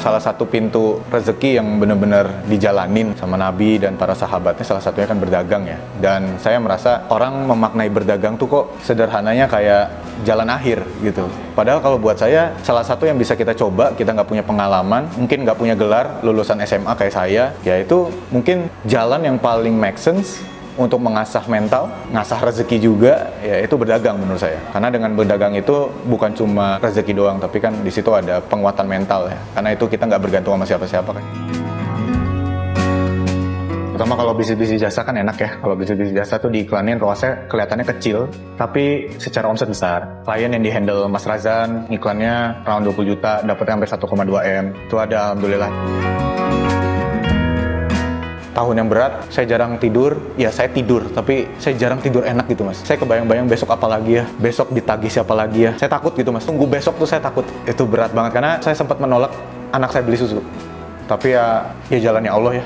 salah satu pintu rezeki yang benar-benar dijalanin sama Nabi dan para sahabatnya, salah satunya kan berdagang ya. Dan saya merasa orang memaknai berdagang tuh kok sederhananya kayak jalan akhir gitu. Padahal kalau buat saya, salah satu yang bisa kita coba, kita nggak punya pengalaman, mungkin nggak punya gelar, lulusan SMA kayak saya, yaitu mungkin jalan yang paling make sense untuk mengasah mental, ngasah rezeki juga, ya itu berdagang menurut saya. Karena dengan berdagang itu bukan cuma rezeki doang, tapi kan di situ ada penguatan mental ya. Karena itu kita nggak bergantung sama siapa-siapa kan. Pertama kalau bisnis jasa kan enak ya. Kalau bisnis jasa tuh diiklanin ROAS-nya kelihatannya kecil, tapi secara omset besar. Klien yang di-handle Mas Razan, iklannya around 20 juta, dapatnya sampai 1,2 M. Itu ada, alhamdulillah. Tahun yang berat, saya jarang tidur, ya saya tidur, tapi saya jarang tidur enak gitu mas. Saya kebayang-bayang besok apa lagi ya, besok ditagih siapa lagi ya. Saya takut gitu mas, tunggu besok tuh saya takut. Itu berat banget, karena saya sempat menolak anak saya beli susu. Tapi ya jalannya Allah ya.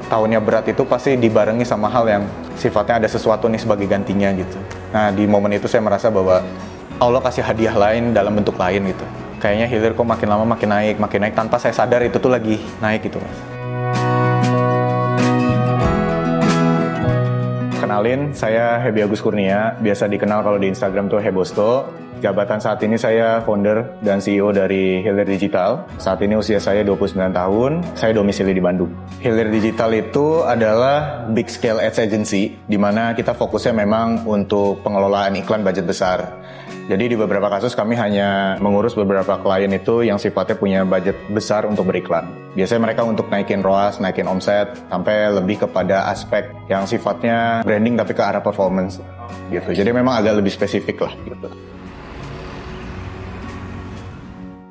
Tahunnya berat itu pasti dibarengi sama hal yang sifatnya ada sesuatu nih sebagai gantinya gitu. Nah di momen itu saya merasa bahwa Allah kasih hadiah lain dalam bentuk lain gitu. Kayaknya hilir kok makin lama makin naik, tanpa saya sadar itu tuh lagi naik gitu mas. Kenalin, saya Hebi Agus Kurnia, biasa dikenal kalau di Instagram tuh Hebosto. Jabatan saat ini saya founder dan CEO dari Hilir Digital. Saat ini usia saya 29 tahun, saya domisili di Bandung. Hilir Digital itu adalah big scale ads agency, di mana kita fokusnya memang untuk pengelolaan iklan budget besar. Jadi di beberapa kasus kami hanya mengurus beberapa klien itu yang sifatnya punya budget besar untuk beriklan. Biasanya mereka untuk naikin ROAS, naikin omset, sampai lebih kepada aspek yang sifatnya branding tapi ke arah performance gitu. Jadi memang agak lebih spesifik lah gitu.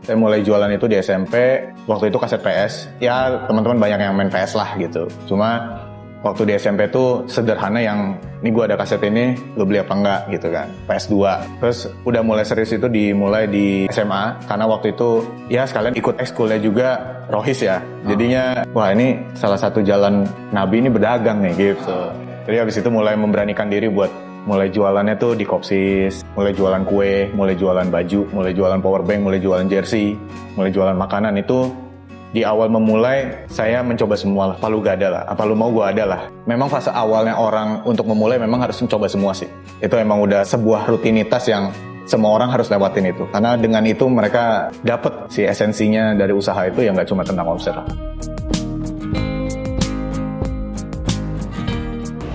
Saya mulai jualan itu di SMP, waktu itu kaset PS. Ya teman-teman banyak yang main PS lah gitu. Cuma waktu di SMP tuh sederhana yang ini gue ada kaset ini, lo beli apa enggak gitu kan, PS2. Terus udah mulai serius itu dimulai di SMA, karena waktu itu ya sekalian ikut ekskulnya juga Rohis ya. Jadinya wah ini salah satu jalan Nabi ini berdagang nih gitu. Jadi habis itu mulai memberanikan diri buat mulai jualannya tuh di Kopsis, mulai jualan kue, mulai jualan baju, mulai jualan powerbank, mulai jualan jersey, mulai jualan makanan. Itu di awal memulai, saya mencoba semua lah. Apa lu gak ada lah, apa lu mau gue ada lah. Memang fase awalnya orang untuk memulai memang harus mencoba semua sih. Itu emang udah sebuah rutinitas yang semua orang harus lewatin itu. Karena dengan itu mereka dapat si esensinya dari usaha itu, ya nggak cuma tentang omset lah.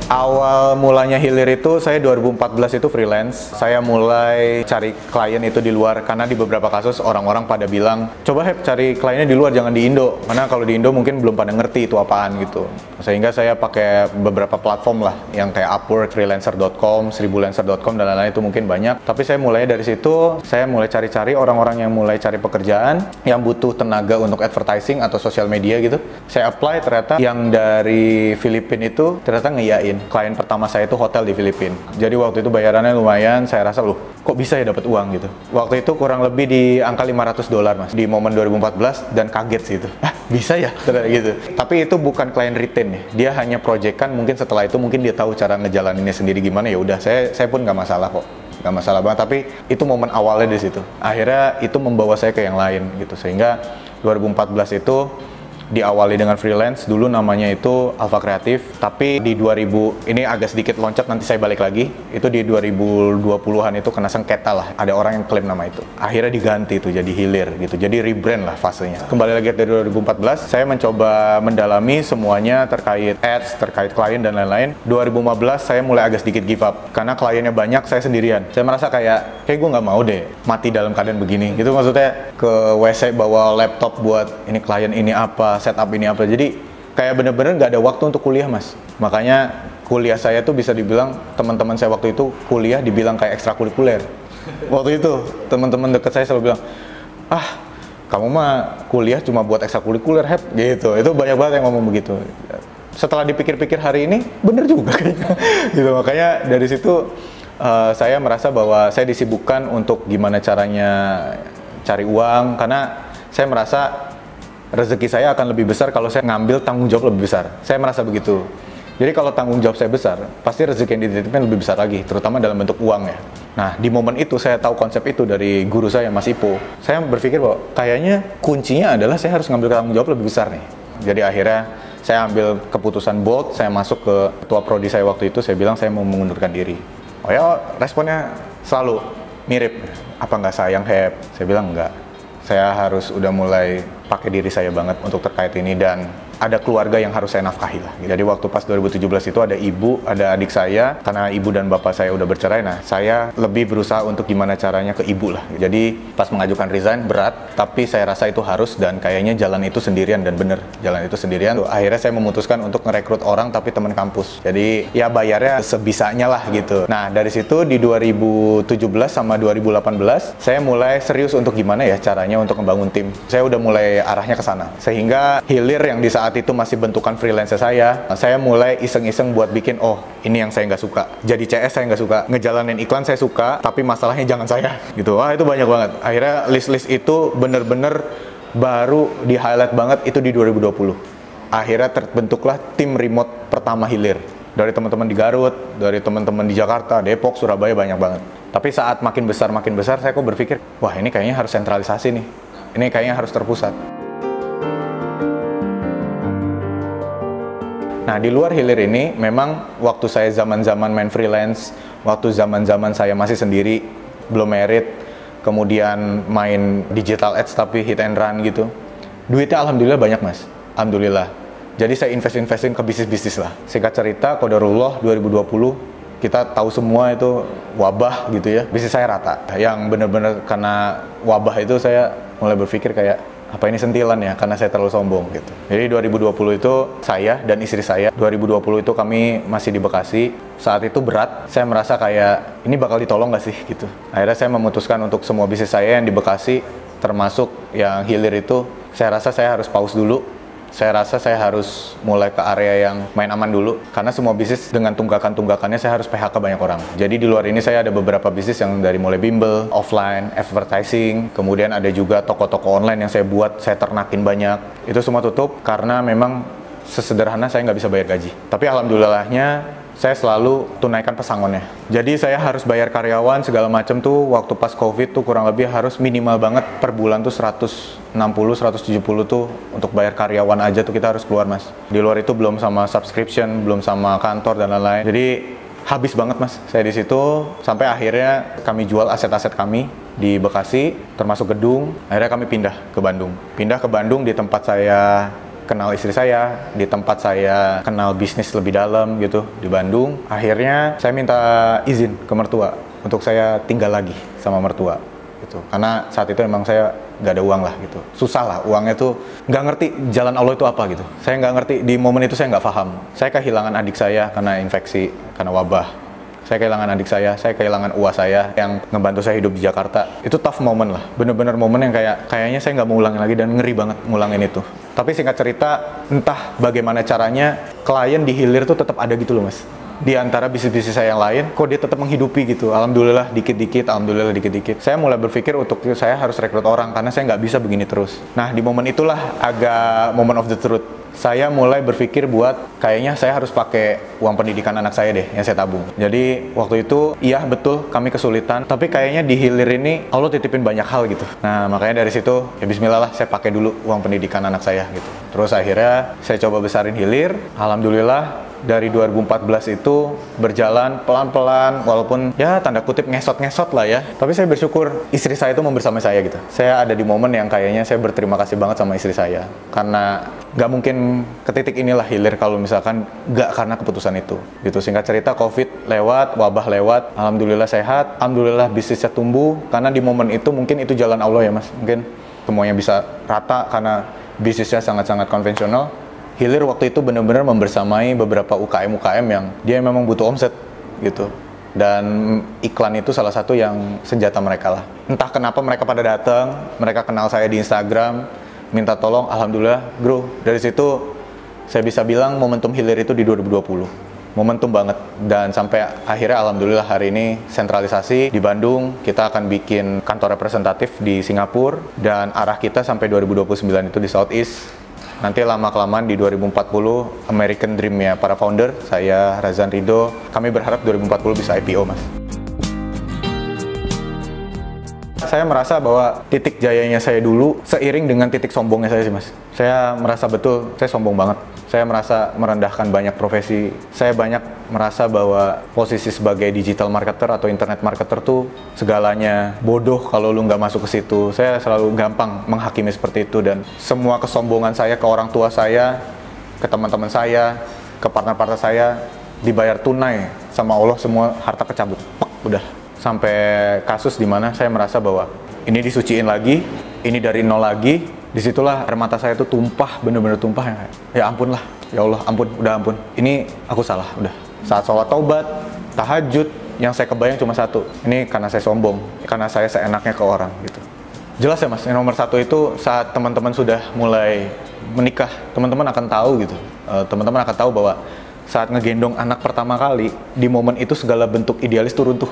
Awal mulanya Hilir itu saya 2014 itu freelance. Saya mulai cari klien itu di luar karena di beberapa kasus orang-orang pada bilang, coba Heb cari kliennya di luar, jangan di Indo. Karena kalau di Indo mungkin belum pada ngerti itu apaan gitu. Sehingga saya pakai beberapa platform lah yang kayak Upwork, freelancer.com, seribulancer.com dan lain-lain, itu mungkin banyak. Tapi saya mulai dari situ, saya mulai cari-cari orang-orang yang mulai cari pekerjaan yang butuh tenaga untuk advertising atau sosial media gitu. Saya apply, ternyata yang dari Filipina itu ternyata ngeyain. Klien pertama saya itu hotel di Filipina. Jadi waktu itu bayarannya lumayan, saya rasa loh, kok bisa ya dapat uang gitu. Waktu itu kurang lebih di angka $500 mas, di momen 2014, dan kaget sih itu. Bisa ya? Gitu. Tapi itu bukan klien retain ya. Dia hanya project-kan, mungkin setelah itu mungkin dia tahu cara ngejalaninnya sendiri gimana, ya udah saya pun nggak masalah kok. Nggak masalah banget, tapi itu momen awalnya di situ. Akhirnya itu membawa saya ke yang lain gitu. Sehingga 2014 itu diawali dengan freelance, dulu namanya itu Alpha Kreatif, tapi di 2000, ini agak sedikit loncat, nanti saya balik lagi, itu di 2020-an itu kena sengketa lah, ada orang yang klaim nama itu. Akhirnya diganti itu jadi Hilir gitu, jadi rebrand lah fasenya. Kembali lagi dari 2014, saya mencoba mendalami semuanya terkait ads, terkait klien dan lain-lain. 2015 saya mulai agak sedikit give up, karena kliennya banyak, saya sendirian. Saya merasa kayak gue nggak mau deh mati dalam keadaan begini, gitu maksudnya ke WC bawa laptop buat ini klien ini apa, setup ini apa, jadi kayak bener-bener nggak ada waktu untuk kuliah mas. Makanya kuliah saya tuh bisa dibilang, teman-teman saya waktu itu kuliah dibilang kayak ekstrakurikuler. Waktu itu teman-teman deket saya selalu bilang, kamu mah kuliah cuma buat ekstrakurikuler Heb, gitu. Itu banyak banget yang ngomong begitu. Setelah dipikir-pikir hari ini bener juga kayaknya gitu. Makanya dari situ saya merasa bahwa saya disibukkan untuk gimana caranya cari uang, karena saya merasa rezeki saya akan lebih besar kalau saya ngambil tanggung jawab lebih besar. Saya merasa begitu. Jadi kalau tanggung jawab saya besar, pasti rezeki yang dititipin lebih besar lagi, terutama dalam bentuk uang ya. Nah, di momen itu saya tahu konsep itu dari guru saya, Mas Ipo. Saya berpikir bahwa kayaknya kuncinya adalah saya harus ngambil tanggung jawab lebih besar nih. Jadi akhirnya saya ambil keputusan bold, saya masuk ke ketua prodi saya waktu itu, saya bilang saya mau mengundurkan diri. Oh ya, responnya selalu mirip. Apa nggak sayang, Heb? Saya bilang enggak. Saya harus udah mulai pakai diri saya banget untuk terkait ini, dan ada keluarga yang harus saya nafkahi lah. Jadi waktu pas 2017 itu ada ibu, ada adik saya, karena ibu dan bapak saya udah bercerai, nah saya lebih berusaha untuk gimana caranya ke ibu lah. Jadi pas mengajukan resign berat, tapi saya rasa itu harus, dan kayaknya jalan itu sendirian, dan bener jalan itu sendirian. Akhirnya saya memutuskan untuk ngerekrut orang tapi teman kampus. Jadi ya bayarnya sebisanya lah gitu. Nah dari situ di 2017 sama 2018 saya mulai serius untuk gimana ya caranya untuk membangun tim. Saya udah mulai arahnya ke sana. Sehingga hilir yang di saat itu masih bentukan freelance saya mulai iseng-iseng buat bikin, oh ini yang saya nggak suka. Jadi CS saya nggak suka, ngejalanin iklan saya suka, tapi masalahnya jangan saya gitu. Wah itu banyak banget. Akhirnya list-list itu bener-bener baru di highlight banget itu di 2020. Akhirnya terbentuklah tim remote pertama hilir. Dari teman-teman di Garut, dari teman-teman di Jakarta, Depok, Surabaya, banyak banget. Tapi saat makin besar saya kok berpikir, wah ini kayaknya harus sentralisasi nih. Ini kayaknya harus terpusat. Nah, di luar hilir ini, memang waktu saya zaman-zaman main freelance, waktu zaman-zaman saya masih sendiri, belum married, kemudian main digital ads tapi hit and run gitu, duitnya alhamdulillah banyak, Mas. Alhamdulillah. Jadi saya investin ke bisnis-bisnis lah. Singkat cerita, qadarullah 2020, kita tahu semua itu wabah gitu ya. Bisnis saya rata. Yang bener-bener karena wabah itu saya mulai berpikir kayak, apa ini sentilan ya, karena saya terlalu sombong gitu. Jadi 2020 itu saya dan istri saya, 2020 itu kami masih di Bekasi. Saat itu berat, saya merasa kayak ini bakal ditolong gak sih gitu. Akhirnya saya memutuskan untuk semua bisnis saya yang di Bekasi, termasuk yang hilir itu, saya rasa saya harus pause dulu. Saya rasa saya harus mulai ke area yang main aman dulu, karena semua bisnis dengan tunggakan-tunggakannya saya harus PHK banyak orang. Jadi di luar ini saya ada beberapa bisnis yang dari mulai bimbel, offline, advertising, kemudian ada juga toko-toko online yang saya buat, saya ternakin banyak. Itu semua tutup karena memang sesederhana saya nggak bisa bayar gaji. Tapi alhamdulillahnya saya selalu tunaikan pesangonnya. Jadi saya harus bayar karyawan segala macam tuh waktu pas COVID tuh kurang lebih harus minimal banget per bulan tuh 160, 170 tuh untuk bayar karyawan aja tuh kita harus keluar, Mas. Di luar itu belum sama subscription, belum sama kantor dan lain-lain. Jadi habis banget, Mas. Saya di situ sampai akhirnya kami jual aset-aset kami di Bekasi, termasuk gedung. Akhirnya kami pindah ke Bandung. Pindah ke Bandung di tempat saya kenal istri saya, di tempat saya kenal bisnis lebih dalam gitu di Bandung. Akhirnya saya minta izin ke mertua untuk saya tinggal lagi sama mertua gitu. Karena saat itu emang saya nggak ada uang lah gitu. Susah lah, uangnya tuh nggak ngerti jalan Allah itu apa gitu. Saya nggak ngerti, di momen itu saya nggak paham. Saya kehilangan adik saya karena infeksi, karena wabah. Saya kehilangan adik saya kehilangan uas saya yang ngebantu saya hidup di Jakarta. Itu tough moment lah, bener-bener momen yang kayaknya saya nggak mau ulangin lagi, dan ngeri banget ngulangin itu. Tapi singkat cerita, entah bagaimana caranya, klien di hilir tuh tetap ada gitu loh, Mas. Di antara bisnis-bisnis saya yang lain, kok dia tetap menghidupi gitu. Alhamdulillah dikit-dikit, alhamdulillah dikit-dikit. Saya mulai berpikir untuk saya harus rekrut orang, karena saya nggak bisa begini terus. Nah, di momen itulah agak moment of the truth. Saya mulai berpikir buat kayaknya saya harus pakai uang pendidikan anak saya deh yang saya tabung. Jadi waktu itu iya betul kami kesulitan, tapi kayaknya di hilir ini Allah titipin banyak hal gitu. Nah makanya dari situ ya bismillah lah, saya pakai dulu uang pendidikan anak saya gitu. Terus akhirnya saya coba besarin hilir. Alhamdulillah dari 2014 itu berjalan pelan-pelan, walaupun ya tanda kutip ngesot-ngesot lah ya. Tapi saya bersyukur istri saya itu membersamai saya gitu. Saya ada di momen yang kayaknya saya berterima kasih banget sama istri saya. Karena nggak mungkin ke titik inilah hilir kalau misalkan nggak karena keputusan itu. Gitu, singkat cerita COVID lewat, wabah lewat, alhamdulillah sehat, alhamdulillah bisnisnya tumbuh. Karena di momen itu mungkin itu jalan Allah ya, Mas. Mungkin semuanya bisa rata karena bisnisnya sangat-sangat konvensional. Hilir waktu itu benar-benar membersamai beberapa UKM-UKM yang dia memang butuh omset gitu. Dan iklan itu salah satu yang senjata mereka lah. Entah kenapa mereka pada datang, mereka kenal saya di Instagram, minta tolong, alhamdulillah, bro. Dari situ saya bisa bilang momentum hilir itu di 2020. Momentum banget. Dan sampai akhirnya alhamdulillah hari ini sentralisasi di Bandung, kita akan bikin kantor representatif di Singapura, dan arah kita sampai 2029 itu di Southeast. Nanti lama-kelamaan di 2040 American Dream ya para founder, saya Razan Ridho, kami berharap 2040 bisa IPO Mas. Saya merasa bahwa titik jayanya saya dulu seiring dengan titik sombongnya saya sih Mas. Saya merasa betul, saya sombong banget. Saya merasa merendahkan banyak profesi. Saya banyak merasa bahwa posisi sebagai digital marketer atau internet marketer tuh segalanya bodoh kalau lu nggak masuk ke situ. Saya selalu gampang menghakimi seperti itu, dan semua kesombongan saya ke orang tua saya, ke teman-teman saya, ke partner-partner saya dibayar tunai sama Allah, semua harta kecabut. Pek, udah. Sampai kasus di mana saya merasa bahwa ini disuciin lagi, ini dari nol lagi. Disitulah air mata saya tuh tumpah, bener-bener tumpah. Ya ampun lah, ya Allah ampun, udah ampun. Ini aku salah, udah. Saat sholat taubat, tahajud, yang saya kebayang cuma satu. Ini karena saya sombong, karena saya seenaknya ke orang gitu. Jelas ya Mas, yang nomor satu itu saat teman-teman sudah mulai menikah, teman-teman akan tahu gitu. Teman-teman akan tahu bahwa saat ngegendong anak pertama kali, di momen itu segala bentuk idealis tuh runtuh.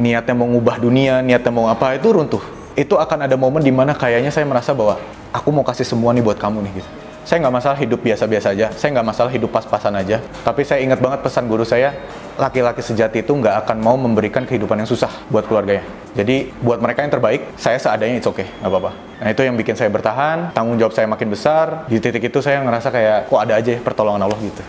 Niatnya mau ngubah dunia, niatnya mau apa, itu runtuh. Itu akan ada momen dimana kayaknya saya merasa bahwa aku mau kasih semua nih buat kamu nih gitu. Saya nggak masalah hidup biasa-biasa aja, saya nggak masalah hidup pas-pasan aja. Tapi saya ingat banget pesan guru saya, laki-laki sejati itu nggak akan mau memberikan kehidupan yang susah buat keluarganya. Jadi buat mereka yang terbaik, saya seadanya it's okay, nggak apa-apa. Nah itu yang bikin saya bertahan, tanggung jawab saya makin besar. Di titik itu saya ngerasa kayak, kok ada aja pertolongan Allah gitu.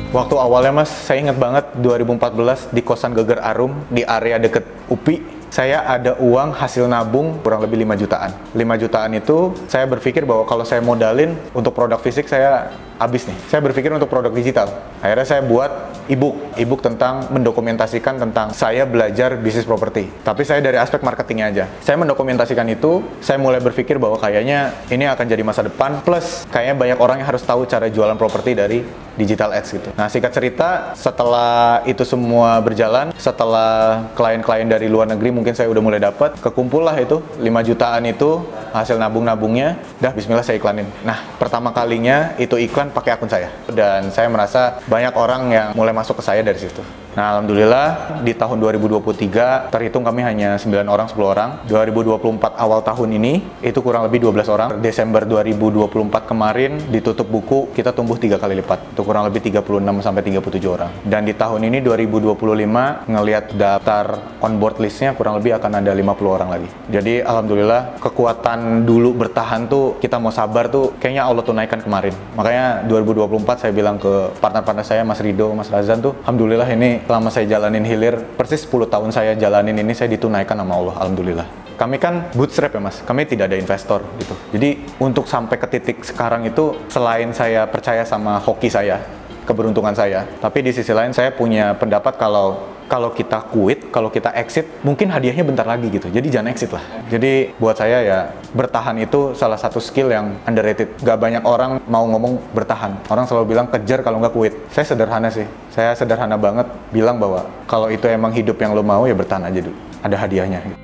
Waktu awalnya Mas, saya ingat banget 2014 di kosan Geger Arum di area deket UPI, saya ada uang hasil nabung kurang lebih 5 jutaan. 5 jutaan itu saya berpikir bahwa kalau saya modalin untuk produk fisik saya habis nih. Saya berpikir untuk produk digital. Akhirnya saya buat e-book tentang mendokumentasikan tentang saya belajar bisnis properti. Tapi saya dari aspek marketingnya aja. Saya mendokumentasikan itu, saya mulai berpikir bahwa kayaknya ini akan jadi masa depan. Plus, kayaknya banyak orang yang harus tahu cara jualan properti dari digital ads gitu. Nah, singkat cerita, setelah itu semua berjalan, setelah klien-klien dari luar negeri mungkin saya udah mulai dapat, kekumpul lah itu 5 jutaan itu hasil nabung-nabungnya, dah bismillah saya iklanin. Nah, pertama kalinya itu iklan pakai akun saya, dan saya merasa banyak orang yang mulai masuk ke saya dari situ. Nah, alhamdulillah di tahun 2023 terhitung kami hanya 9 orang, 10 orang. 2024 awal tahun ini itu kurang lebih 12 orang. Desember 2024 kemarin ditutup buku, kita tumbuh 3 kali lipat. Itu kurang lebih 36 sampai 37 orang. Dan di tahun ini 2025 ngelihat daftar onboard listnya kurang lebih akan ada 50 orang lagi. Jadi alhamdulillah kekuatan dulu bertahan tuh, kita mau sabar tuh kayaknya Allah tunaikan kemarin. Makanya 2024 saya bilang ke partner-partner saya, Mas Ridho, Mas Razan tuh, alhamdulillah ini selama saya jalanin Hilir, persis 10 tahun saya jalanin ini, saya ditunaikan sama Allah, alhamdulillah. Kami kan bootstrap ya Mas, kami tidak ada investor gitu. Jadi untuk sampai ke titik sekarang itu, selain saya percaya sama hoki saya, keberuntungan saya, tapi di sisi lain saya punya pendapat kalau kita quit, kalau kita exit, mungkin hadiahnya bentar lagi gitu. Jadi jangan exit lah. Jadi buat saya ya, bertahan itu salah satu skill yang underrated. Gak banyak orang mau ngomong bertahan. Orang selalu bilang kejar kalau nggak quit. Saya sederhana sih. Saya sederhana banget bilang bahwa kalau itu emang hidup yang lo mau ya bertahan aja dulu. Ada hadiahnya gitu.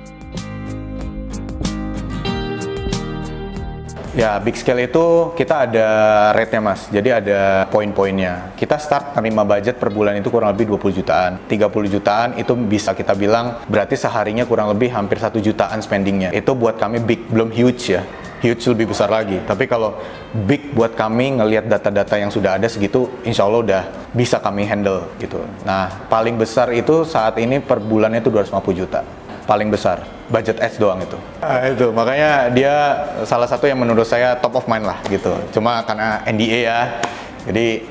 Ya, big scale itu kita ada rate-nya Mas, jadi ada poin-poinnya. Kita start terima budget per bulan itu kurang lebih 20 jutaan. 30 jutaan itu bisa kita bilang berarti seharinya kurang lebih hampir 1 jutaan spendingnya. Itu buat kami big, belum huge ya. Huge lebih besar lagi. Tapi kalau big buat kami ngelihat data-data yang sudah ada segitu, insya Allah udah bisa kami handle gitu. Nah, paling besar itu saat ini per bulannya itu 250 juta. Paling besar, budget ads doang itu. Itu, makanya dia salah satu yang menurut saya top of mind lah gitu. Cuma karena NDA ya, jadi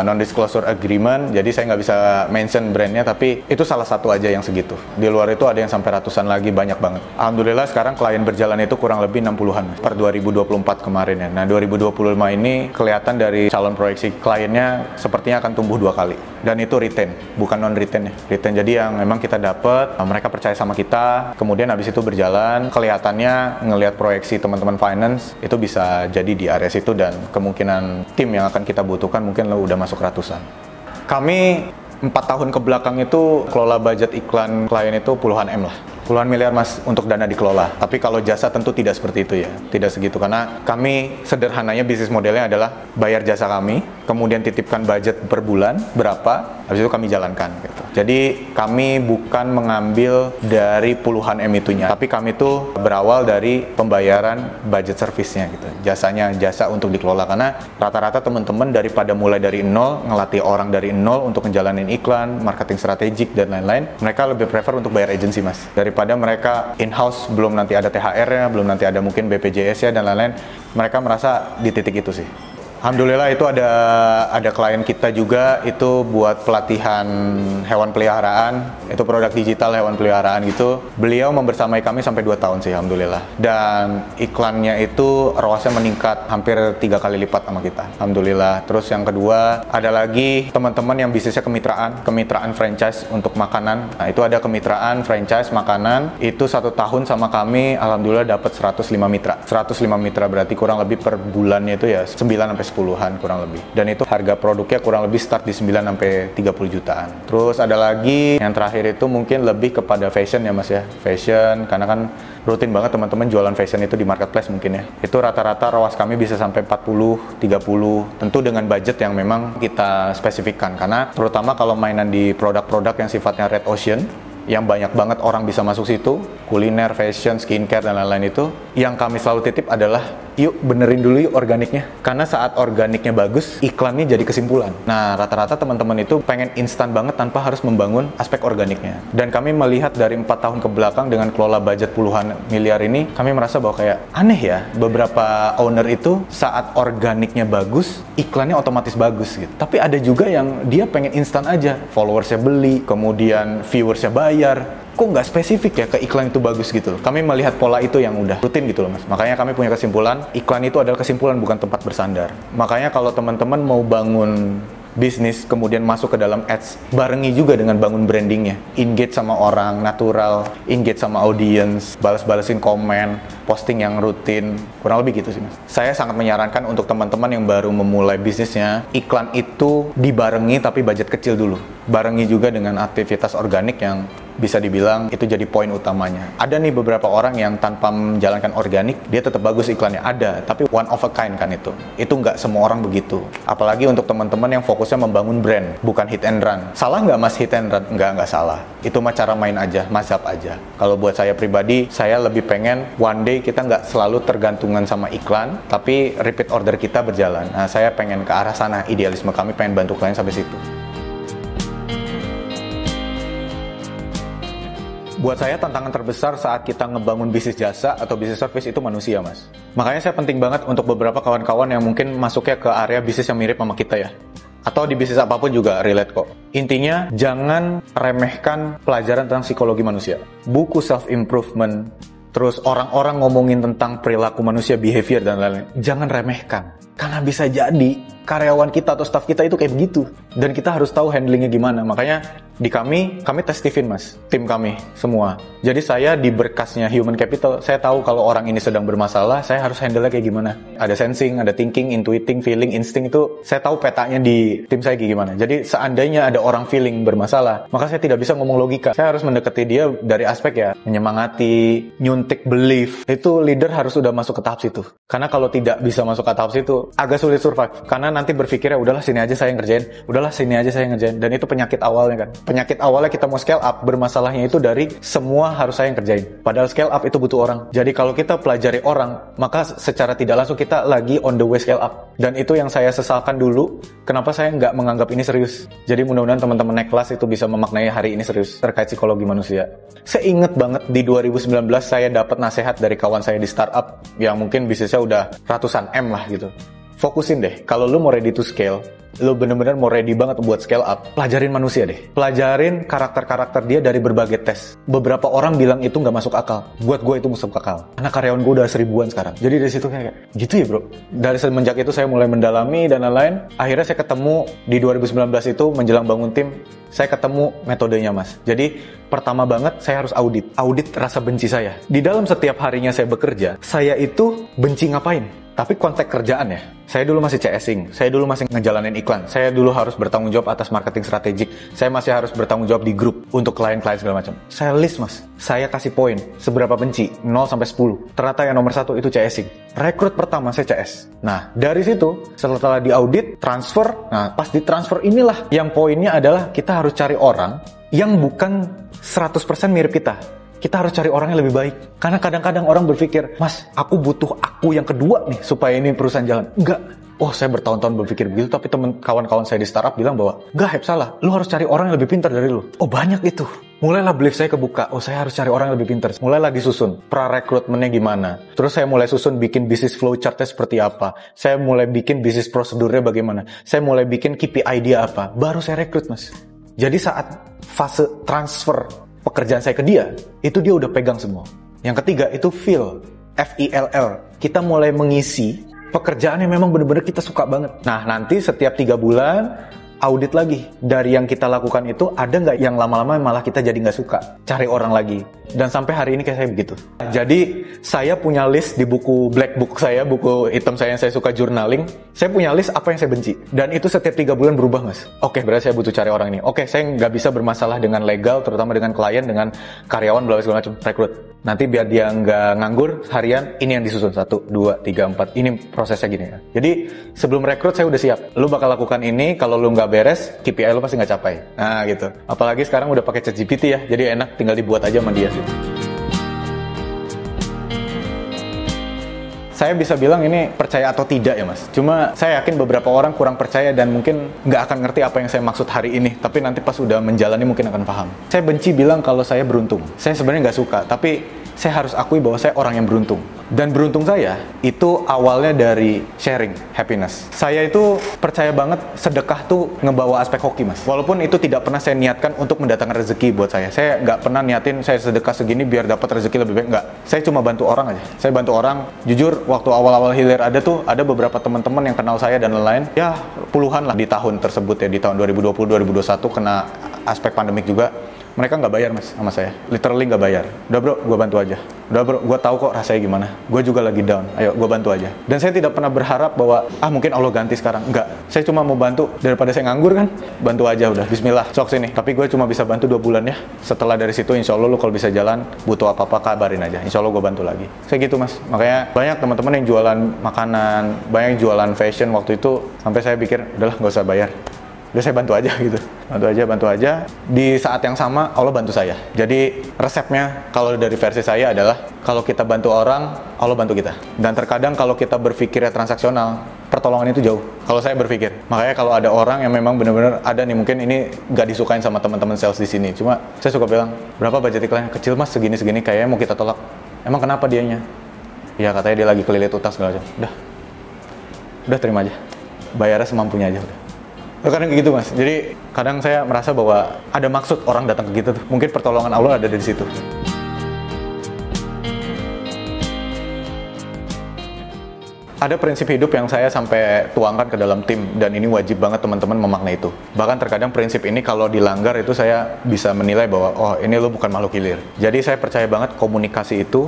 non-disclosure agreement, jadi saya nggak bisa mention brandnya, tapi itu salah satu aja yang segitu. Di luar itu ada yang sampai ratusan lagi, banyak banget. Alhamdulillah sekarang klien berjalan itu kurang lebih 60-an per 2024 kemarin ya. Nah 2025 ini kelihatan dari calon proyeksi kliennya sepertinya akan tumbuh 2 kali. Dan itu retain, bukan non-retain ya. Retain jadi yang memang kita dapat, mereka percaya sama kita, kemudian habis itu berjalan, kelihatannya ngelihat proyeksi teman-teman finance, itu bisa jadi di area situ, dan kemungkinan tim yang akan kita butuhkan mungkin lo udah masuk ratusan. Kami 4 tahun ke belakang itu kelola budget iklan klien itu puluhan M lah. Puluhan miliar Mas untuk dana dikelola. Tapi kalau jasa tentu tidak seperti itu ya. Tidak segitu, karena kami sederhananya bisnis modelnya adalah bayar jasa kami, kemudian titipkan budget per bulan berapa, habis itu kami jalankan gitu. Jadi kami bukan mengambil dari puluhan M itunya, tapi kami tuh berawal dari pembayaran budget service-nya gitu. Jasanya, jasa untuk dikelola, karena rata-rata teman-teman daripada mulai dari nol, ngelatih orang dari nol untuk ngejalanin iklan, marketing strategik dan lain-lain, mereka lebih prefer untuk bayar agency mas, daripada mereka in-house, belum nanti ada THR-nya, belum nanti ada mungkin BPJS-nya dan lain-lain. Mereka merasa di titik itu sih. Alhamdulillah itu ada klien kita juga itu buat pelatihan hewan peliharaan, itu produk digital hewan peliharaan gitu. Beliau membersamai kami sampai 2 tahun sih alhamdulillah. Dan iklannya itu ROAS-nya meningkat hampir 3 kali lipat sama kita. Alhamdulillah. Terus yang kedua ada lagi teman-teman yang bisnisnya kemitraan franchise untuk makanan. Nah, itu ada kemitraan franchise makanan itu 1 tahun sama kami, alhamdulillah dapat 105 mitra. 105 mitra berarti kurang lebih per bulannya itu ya 9-10-an kurang lebih. Dan itu harga produknya kurang lebih start di 9-30 jutaan. Terus ada lagi yang terakhir itu mungkin lebih kepada fashion ya mas ya. Fashion, karena kan rutin banget teman-teman jualan fashion itu di marketplace mungkin ya. Itu rata-rata ROAS kami bisa sampai 40, 30. Tentu dengan budget yang memang kita spesifikkan. Karena terutama kalau mainan di produk-produk yang sifatnya red ocean, yang banyak banget orang bisa masuk situ, kuliner, fashion, skincare, dan lain-lain itu, yang kami selalu titip adalah, yuk benerin dulu yuk organiknya. Karena saat organiknya bagus, iklannya jadi kesimpulan. Nah, rata-rata teman-teman itu pengen instan banget tanpa harus membangun aspek organiknya. Dan kami melihat dari 4 tahun ke belakang dengan kelola budget puluhan miliar ini, kami merasa bahwa kayak aneh ya, beberapa owner itu saat organiknya bagus, iklannya otomatis bagus gitu. Tapi ada juga yang dia pengen instan aja, followersnya beli, kemudian viewersnya bayar. Kok nggak spesifik ya ke iklan itu bagus gitu loh. Kami melihat pola itu yang udah rutin gitu loh mas. Makanya kami punya kesimpulan, iklan itu adalah kesimpulan bukan tempat bersandar. Makanya kalau teman-teman mau bangun bisnis kemudian masuk ke dalam ads, barengi juga dengan bangun brandingnya. Engage sama orang, natural, engage sama audience, balas-balasin komen, posting yang rutin, kurang lebih gitu sih mas. Saya sangat menyarankan untuk teman-teman yang baru memulai bisnisnya, iklan itu dibarengi tapi budget kecil dulu. Barengi juga dengan aktivitas organik yang bisa dibilang itu jadi poin utamanya. Ada nih beberapa orang yang tanpa menjalankan organik, dia tetap bagus iklannya, ada, tapi one of a kind kan itu. Itu nggak semua orang begitu. Apalagi untuk teman-teman yang fokusnya membangun brand, bukan hit and run. Salah nggak mas hit and run? Nggak salah. Itu mah cara main aja, mazhab aja. Kalau buat saya pribadi, saya lebih pengen one day kita nggak selalu tergantungan sama iklan, tapi repeat order kita berjalan. Nah, saya pengen ke arah sana, idealisme kami pengen bantu klien sampai situ. Buat saya tantangan terbesar saat kita ngebangun bisnis jasa atau bisnis service itu manusia mas. Makanya saya penting banget untuk beberapa kawan-kawan yang mungkin masuknya ke area bisnis yang mirip sama kita ya. Atau di bisnis apapun juga relate kok. Intinya jangan remehkan pelajaran tentang psikologi manusia. Buku self-improvement, terus orang-orang ngomongin tentang perilaku manusia, behavior dan lain-lain. Jangan remehkan. Karena bisa jadi karyawan kita atau staff kita itu kayak begitu. Dan kita harus tahu handlingnya gimana. Makanya di kami testifin mas, tim kami semua. Jadi saya di berkasnya human capital, saya tahu kalau orang ini sedang bermasalah, saya harus handle-nya kayak gimana. Ada sensing, ada thinking, intuiting, feeling, insting itu, saya tahu petanya di tim saya kayak gimana. Jadi seandainya ada orang feeling bermasalah, maka saya tidak bisa ngomong logika. Saya harus mendekati dia dari aspek ya, menyemangati, nyuntik belief. Itu leader harus udah masuk ke tahap situ. Karena kalau tidak bisa masuk ke tahap situ, agak sulit survive. Karena nanti berpikirnya, udahlah sini aja saya ngerjain, udahlah sini aja saya ngerjain. Dan itu penyakit awalnya kan. Penyakit awalnya kita mau scale up, bermasalahnya itu dari semua harus saya yang kerjain. Padahal scale up itu butuh orang. Jadi kalau kita pelajari orang, maka secara tidak langsung kita lagi on the way scale up. Dan itu yang saya sesalkan dulu, kenapa saya nggak menganggap ini serius. Jadi mudah-mudahan teman-teman naik kelas itu bisa memaknai hari ini serius terkait psikologi manusia. Saya inget banget di 2019 saya dapat nasihat dari kawan saya di startup yang mungkin bisnisnya udah ratusan M lah gitu. Fokusin deh, kalau lu mau ready to scale, lu bener-bener mau ready banget buat scale up, pelajarin manusia deh. Pelajarin karakter-karakter dia dari berbagai tes. Beberapa orang bilang itu nggak masuk akal. Buat gue itu masuk akal. Karena karyawan gue udah 1000-an sekarang. Jadi dari situ kayak, gitu ya bro. Dari semenjak itu saya mulai mendalami dan lain-lain. Akhirnya saya ketemu di 2019 itu menjelang bangun tim, saya ketemu metodenya mas. Jadi pertama banget saya harus audit rasa benci saya. Di dalam setiap harinya saya bekerja, saya itu benci ngapain? Tapi konteks kerjaan ya, saya dulu masih CSing, saya dulu masih ngejalanin iklan, saya dulu harus bertanggung jawab atas marketing strategik, saya masih harus bertanggung jawab di grup untuk klien-klien segala macam. Saya list mas, saya kasih poin, seberapa benci, 0 sampai 10. Ternyata yang nomor 1 itu CSing. Rekrut pertama saya CS. Nah, dari situ, setelah diaudit, transfer, nah pas di transfer inilah yang poinnya adalah kita harus cari orang yang bukan 100% mirip kita. Kita harus cari orang yang lebih baik. Karena kadang-kadang orang berpikir, mas, aku butuh aku yang kedua nih, supaya ini perusahaan jalan. Enggak. Oh, saya bertahun-tahun berpikir begitu, tapi kawan-kawan saya di startup bilang bahwa, enggak, Heb, salah. Lu harus cari orang yang lebih pintar dari lu. Oh, banyak itu. Mulailah belief saya kebuka. Oh, saya harus cari orang yang lebih pintar. Mulailah disusun. Pra-rekrutmennya gimana. Terus saya mulai susun bikin bisnis flow chartnya seperti apa. Saya mulai bikin bisnis prosedurnya bagaimana. Saya mulai bikin KPI dia apa. Baru saya rekrut, mas. Jadi saat fase transfer pekerjaan saya ke dia, itu dia udah pegang semua. Yang ketiga itu fill, F-I-L-L. Kita mulai mengisi pekerjaan yang memang benar-benar kita suka banget. Nah, nanti setiap 3 bulan, audit lagi. Dari yang kita lakukan itu, ada nggak yang lama-lama malah kita jadi nggak suka? Cari orang lagi. Dan sampai hari ini kayak saya begitu. Jadi, saya punya list di buku black book saya, buku hitam saya yang saya suka journaling. Saya punya list apa yang saya benci. Dan itu setiap 3 bulan berubah, mas. Oke, berarti saya butuh cari orang ini. Oke, saya nggak bisa bermasalah dengan legal, terutama dengan klien, dengan karyawan, bla segala macam. Rekrut. Nanti biar dia nggak nganggur harian, ini yang disusun. 1, 2, 3, 4. Ini prosesnya gini ya. Jadi, sebelum rekrut saya udah siap. Lu bakal lakukan ini, kalau lu nggak beres, KPI lu pasti nggak capai. Nah, gitu. Apalagi sekarang udah pakai ChatGPT ya. Jadi enak, tinggal dibuat aja sama dia. Saya bisa bilang ini percaya atau tidak ya mas. Cuma saya yakin beberapa orang kurang percaya dan mungkin nggak akan ngerti apa yang saya maksud hari ini. Tapi nanti pas udah menjalani mungkin akan paham. Saya benci bilang kalau saya beruntung. Saya sebenarnya nggak suka, tapi saya harus akui bahwa saya orang yang beruntung. Dan beruntung saya itu awalnya dari sharing happiness. Saya itu percaya banget sedekah tuh ngebawa aspek hoki mas. Walaupun itu tidak pernah saya niatkan untuk mendatangkan rezeki buat saya. Saya nggak pernah niatin saya sedekah segini biar dapat rezeki lebih baik. Nggak. Saya cuma bantu orang aja. Saya bantu orang. Jujur waktu awal-awal Hilir ada tuh ada beberapa teman-teman yang kenal saya dan lain-lain. Ya puluhan lah di tahun tersebut ya, di tahun 2020-2021 kena aspek pandemik juga. Mereka nggak bayar mas sama saya, literally nggak bayar. Udah bro, gue bantu aja. Udah bro, gue tahu kok rasanya gimana. Gue juga lagi down, ayo gue bantu aja. Dan saya tidak pernah berharap bahwa mungkin Allah ganti sekarang. Enggak, saya cuma mau bantu daripada saya nganggur kan. Bantu aja udah, bismillah, sok sini. Tapi gue cuma bisa bantu 2 bulan ya. Setelah dari situ insya Allah lu kalau bisa jalan, butuh apa-apa kabarin aja. Insya Allah gue bantu lagi. Saya gitu mas, makanya banyak teman-teman yang jualan makanan, banyak yang jualan fashion waktu itu. Sampai saya pikir, udahlah nggak usah bayar. Udah saya bantu aja gitu, bantu aja. Di saat yang sama Allah bantu saya. Jadi resepnya kalau dari versi saya adalah kalau kita bantu orang, Allah bantu kita. Dan terkadang kalau kita berpikirnya transaksional, pertolongan itu jauh. Kalau saya berpikir, makanya kalau ada orang yang memang benar-benar ada nih, mungkin ini nggak disukain sama teman-teman sales di sini. Cuma saya suka bilang, berapa budget iklannya? Kecil mas, segini-segini, kayaknya mau kita tolak. Emang kenapa dianya? Ya katanya dia lagi kelilit utang segala macam. Udah terima aja. Bayarnya semampunya aja udah. Kadang gitu mas, jadi kadang saya merasa bahwa ada maksud orang datang ke kita tuh. Mungkin pertolongan Allah ada di situ. Ada prinsip hidup yang saya sampai tuangkan ke dalam tim, dan ini wajib banget teman-teman memaknai itu. Bahkan terkadang prinsip ini kalau dilanggar itu saya bisa menilai bahwa oh ini lo bukan makhluk hilir. Jadi saya percaya banget komunikasi itu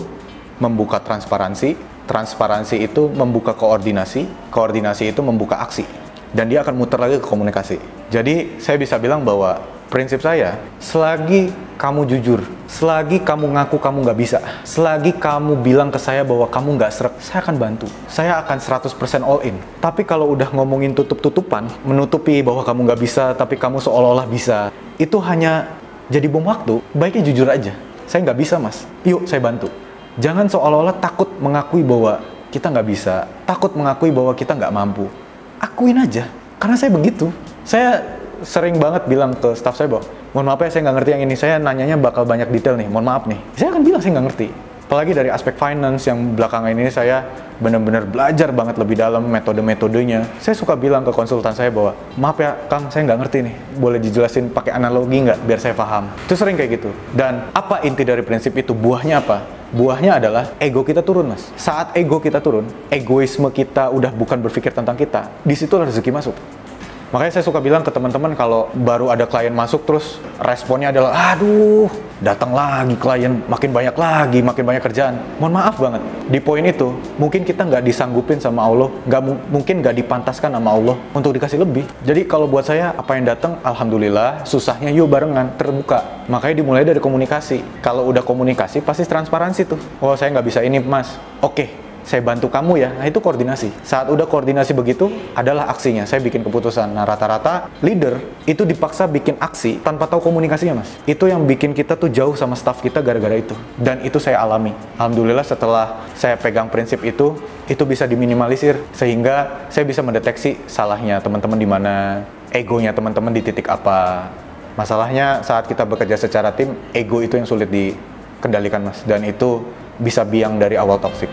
membuka transparansi, transparansi itu membuka koordinasi, koordinasi itu membuka aksi. Dan dia akan muter lagi ke komunikasi. Jadi saya bisa bilang bahwa prinsip saya, selagi kamu jujur, selagi kamu ngaku kamu nggak bisa, selagi kamu bilang ke saya bahwa kamu nggak srek, saya akan bantu. Saya akan 100% all in. Tapi kalau udah ngomongin tutup-tutupan, menutupi bahwa kamu nggak bisa, tapi kamu seolah-olah bisa, itu hanya jadi bom waktu. Baiknya jujur aja. Saya nggak bisa mas, yuk saya bantu. Jangan seolah-olah takut mengakui bahwa kita nggak bisa, takut mengakui bahwa kita nggak mampu. Akuin aja, karena saya begitu. Saya sering banget bilang ke staff saya bahwa, mohon maaf ya saya nggak ngerti yang ini, saya nanyanya bakal banyak detail nih, mohon maaf nih. Saya akan bilang saya nggak ngerti. Apalagi dari aspek finance yang belakangan ini saya benar-benar belajar banget lebih dalam metode-metodenya. Saya suka bilang ke konsultan saya bahwa, maaf ya Kang, saya nggak ngerti nih, boleh dijelasin pakai analogi nggak biar saya paham. Itu sering kayak gitu. Dan apa inti dari prinsip itu? Buahnya apa? Buahnya adalah ego kita turun mas. Saat ego kita turun, egoisme kita udah bukan berpikir tentang kita, di situ rezeki masuk. Makanya saya suka bilang ke teman-teman kalau baru ada klien masuk terus responnya adalah, aduh, datang lagi klien, makin banyak kerjaan. Mohon maaf banget, di poin itu mungkin kita nggak disanggupin sama Allah, mungkin nggak dipantaskan sama Allah untuk dikasih lebih. Jadi kalau buat saya, apa yang datang, alhamdulillah, susahnya yuk barengan, terbuka. Makanya dimulai dari komunikasi. Kalau udah komunikasi, pasti transparansi tuh. Oh, saya nggak bisa ini mas, oke. Saya bantu kamu ya, nah itu koordinasi. Saat udah koordinasi begitu, adalah aksinya, saya bikin keputusan. Nah rata-rata leader itu dipaksa bikin aksi tanpa tahu komunikasinya mas. Itu yang bikin kita tuh jauh sama staff kita gara-gara itu. Dan itu saya alami. Alhamdulillah setelah saya pegang prinsip itu bisa diminimalisir. Sehingga saya bisa mendeteksi salahnya teman-teman di mana, egonya teman-teman di titik apa. Masalahnya saat kita bekerja secara tim, ego itu yang sulit dikendalikan mas. Dan itu bisa biang dari awal toksik.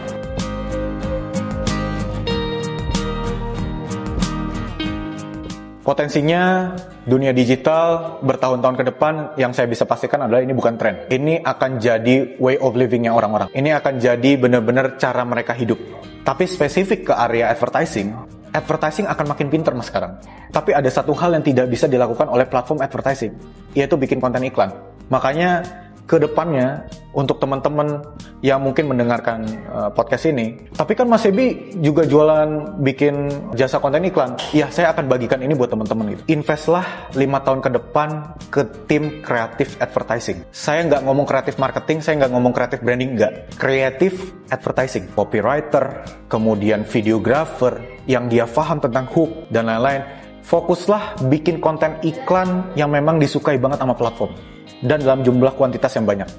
Potensinya dunia digital bertahun-tahun ke depan yang saya bisa pastikan adalah ini bukan tren. Ini akan jadi way of living-nya orang-orang. Ini akan jadi benar-benar cara mereka hidup. Tapi spesifik ke area advertising akan makin pinter mas sekarang. Tapi ada satu hal yang tidak bisa dilakukan oleh platform advertising, yaitu bikin konten iklan. Makanya ke depannya untuk teman-teman yang mungkin mendengarkan podcast ini, tapi kan Mas Sebi juga jualan bikin jasa konten iklan. Iya, saya akan bagikan ini buat teman-teman gitu. Investlah 5 tahun ke depan ke tim kreatif advertising. Saya nggak ngomong kreatif marketing, saya nggak ngomong kreatif branding, nggak. Kreatif advertising, copywriter, kemudian videographer yang dia paham tentang hook dan lain-lain. Fokuslah bikin konten iklan yang memang disukai banget sama platform. Dan dalam jumlah kuantitas yang banyak.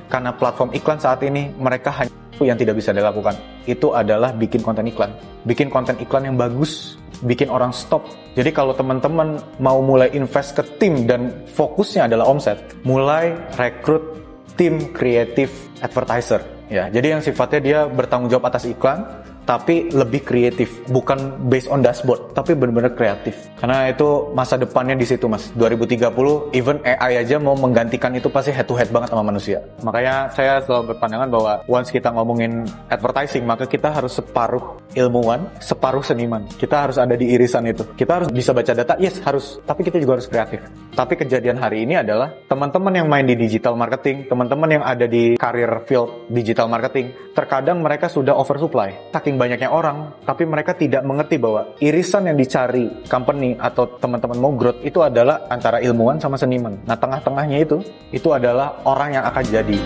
Karena platform iklan saat ini, mereka hanya yang tidak bisa dilakukan. Itu adalah bikin konten iklan. Bikin konten iklan yang bagus, bikin orang stop. Jadi kalau teman-teman mau mulai invest ke tim dan fokusnya adalah omset, mulai rekrut tim kreatif advertiser. Ya, jadi yang sifatnya dia bertanggung jawab atas iklan, tapi lebih kreatif, bukan based on dashboard, tapi benar-benar kreatif. Karena itu masa depannya di situ mas. 2030, even AI aja mau menggantikan itu pasti head to head banget sama manusia. Makanya saya selalu berpandangan bahwa once kita ngomongin advertising, maka kita harus separuh ilmuwan, separuh seniman. Kita harus ada di irisan itu. Kita harus bisa baca data, yes harus, tapi kita juga harus kreatif. Tapi kejadian hari ini adalah teman-teman yang main di digital marketing, teman-teman yang ada di career field digital marketing, terkadang mereka sudah oversupply. Saking banyaknya orang, tapi mereka tidak mengerti bahwa irisan yang dicari company atau teman-teman mau growth itu adalah antara ilmuwan sama seniman. Nah, tengah-tengahnya itu adalah orang yang akan jadi.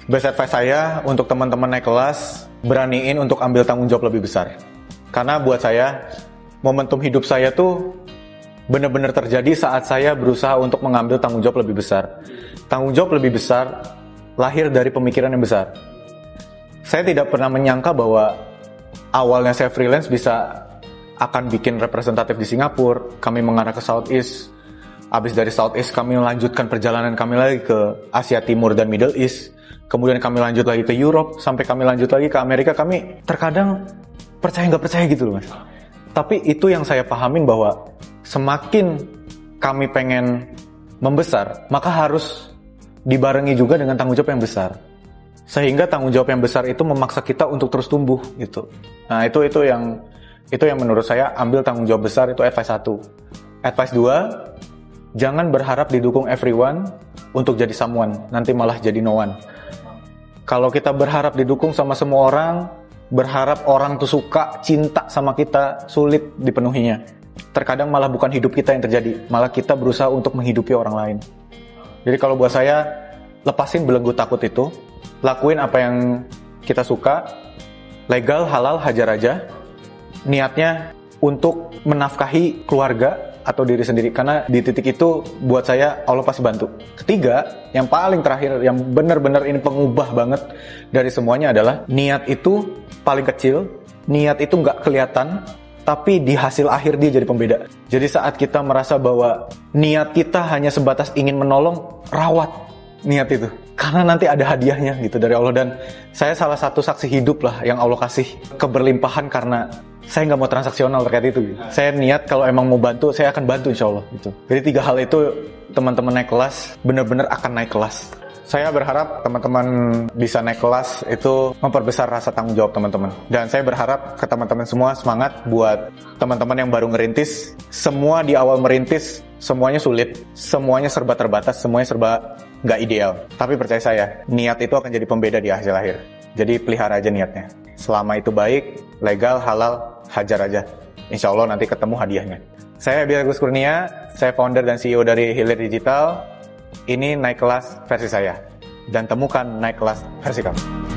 Best advice saya untuk teman-teman naik kelas, beraniin untuk ambil tanggung jawab lebih besar. Karena buat saya, momentum hidup saya tuh benar-benar terjadi saat saya berusaha untuk mengambil tanggung jawab lebih besar. Tanggung jawab lebih besar lahir dari pemikiran yang besar. Saya tidak pernah menyangka bahwa awalnya saya freelance bisa akan bikin representatif di Singapura, kami mengarah ke Southeast, habis dari Southeast kami melanjutkan perjalanan kami lagi ke Asia Timur dan Middle East, kemudian kami lanjut lagi ke Europe, sampai kami lanjut lagi ke Amerika. Kami terkadang percaya nggak percaya gitu loh mas. Tapi itu yang saya pahamin bahwa semakin kami pengen membesar, maka harus dibarengi juga dengan tanggung jawab yang besar. Sehingga tanggung jawab yang besar itu memaksa kita untuk terus tumbuh gitu. Nah, itu yang menurut saya ambil tanggung jawab besar itu advice 1. Advice 2, jangan berharap didukung everyone untuk jadi someone, nanti malah jadi no one. Kalau kita berharap didukung sama semua orang, berharap orang tuh suka, cinta sama kita, sulit dipenuhinya. Terkadang malah bukan hidup kita yang terjadi, malah kita berusaha untuk menghidupi orang lain. Jadi kalau buat saya, lepasin belenggu takut itu, lakuin apa yang kita suka, legal, halal, hajar aja. Niatnya untuk menafkahi keluarga atau diri sendiri, karena di titik itu buat saya Allah pasti bantu. Ketiga, yang paling terakhir, yang benar-benar ini pengubah banget dari semuanya adalah niat itu paling kecil, niat itu nggak kelihatan, tapi di hasil akhir dia jadi pembeda. Jadi saat kita merasa bahwa niat kita hanya sebatas ingin menolong, rawat niat itu. Karena nanti ada hadiahnya gitu dari Allah. Dan saya salah satu saksi hidup lah yang Allah kasih keberlimpahan karena saya nggak mau transaksional terkait itu. Saya niat kalau emang mau bantu, saya akan bantu insya Allah gitu. Jadi 3 hal itu teman-teman naik kelas, benar-benar akan naik kelas. Saya berharap teman-teman bisa naik kelas itu memperbesar rasa tanggung jawab teman-teman. Dan saya berharap ke teman-teman semua semangat buat teman-teman yang baru ngerintis. Semua di awal merintis, semuanya sulit, semuanya serba terbatas, semuanya serba nggak ideal. Tapi percaya saya, niat itu akan jadi pembeda di hasil akhir. Jadi pelihara aja niatnya. Selama itu baik, legal, halal, hajar aja. Insya Allah nanti ketemu hadiahnya. Saya Abi Agus Kurnia, saya founder dan CEO dari Hilir Digital. Ini naik kelas versi saya. Dan temukan naik kelas versi kamu.